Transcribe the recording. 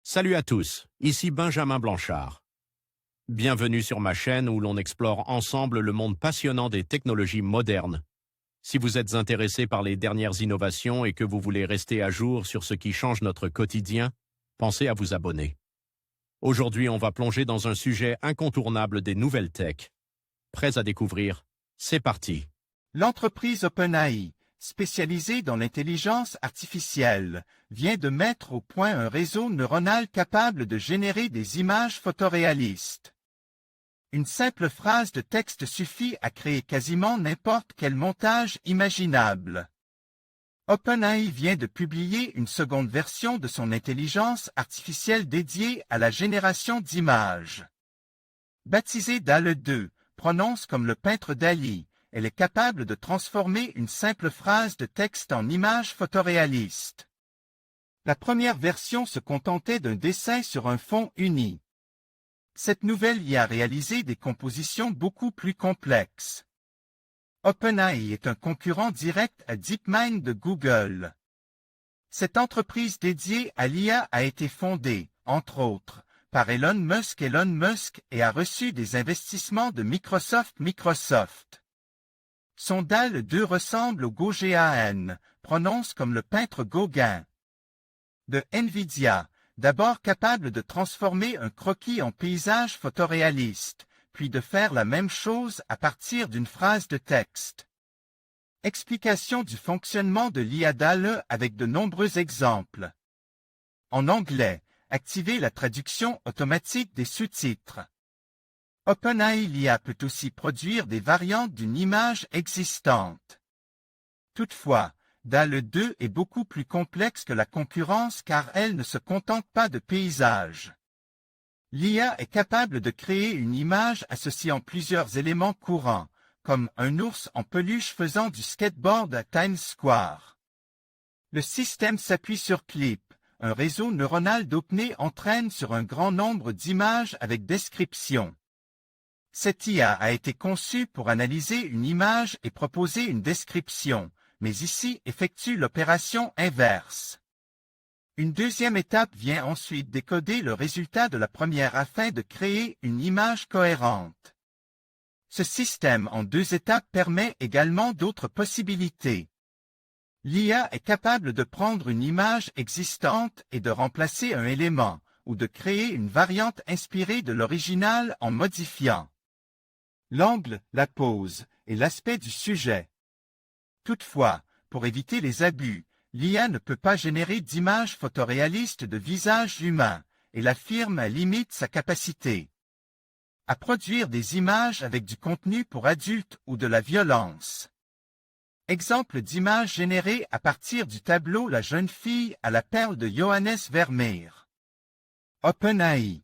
Salut à tous, ici Benjamin Blanchard. Bienvenue sur ma chaîne où l'on explore ensemble le monde passionnant des technologies modernes. Si vous êtes intéressé par les dernières innovations et que vous voulez rester à jour sur ce qui change notre quotidien, pensez à vous abonner. Aujourd'hui, on va plonger dans un sujet incontournable des nouvelles tech. Prêts à découvrir? C'est parti! L'entreprise OpenAI, spécialisée dans l'intelligence artificielle, vient de mettre au point un réseau neuronal capable de générer des images photoréalistes. Une simple phrase de texte suffit à créer quasiment n'importe quel montage imaginable. OpenAI vient de publier une seconde version de son intelligence artificielle dédiée à la génération d'images. Baptisée DALL-E 2, prononce comme le peintre Dali, elle est capable de transformer une simple phrase de texte en image photoréaliste. La première version se contentait d'un dessin sur un fond uni. Cette nouvelle y a réalisé des compositions beaucoup plus complexes. OpenAI est un concurrent direct à DeepMind de Google. Cette entreprise dédiée à l'IA a été fondée, entre autres, par Elon Musk et a reçu des investissements de Microsoft. Son DALL-E 2 ressemble au Gauguin, prononce comme le peintre Gauguin. De NVIDIA, d'abord capable de transformer un croquis en paysage photoréaliste, puis de faire la même chose à partir d'une phrase de texte. Explication du fonctionnement de l'IA DALL-E avec de nombreux exemples. En anglais, activer la traduction automatique des sous-titres. OpenAI l'IA peut aussi produire des variantes d'une image existante. Toutefois, DALL-E 2 est beaucoup plus complexe que la concurrence car elle ne se contente pas de paysages. L'IA est capable de créer une image associant plusieurs éléments courants, comme un ours en peluche faisant du skateboard à Times Square. Le système s'appuie sur Clip, un réseau neuronal d'OpenAI entraîne sur un grand nombre d'images avec description. Cette IA a été conçue pour analyser une image et proposer une description, mais ici effectue l'opération inverse. Une deuxième étape vient ensuite décoder le résultat de la première afin de créer une image cohérente. Ce système en deux étapes permet également d'autres possibilités. L'IA est capable de prendre une image existante et de remplacer un élément, ou de créer une variante inspirée de l'original en modifiant l'angle, la pose et l'aspect du sujet. Toutefois, pour éviter les abus, l'IA ne peut pas générer d'images photoréalistes de visages humains, et la firme limite sa capacité à produire des images avec du contenu pour adultes ou de la violence. Exemple d'image générée à partir du tableau La jeune fille à la perle de Johannes Vermeer. OpenAI.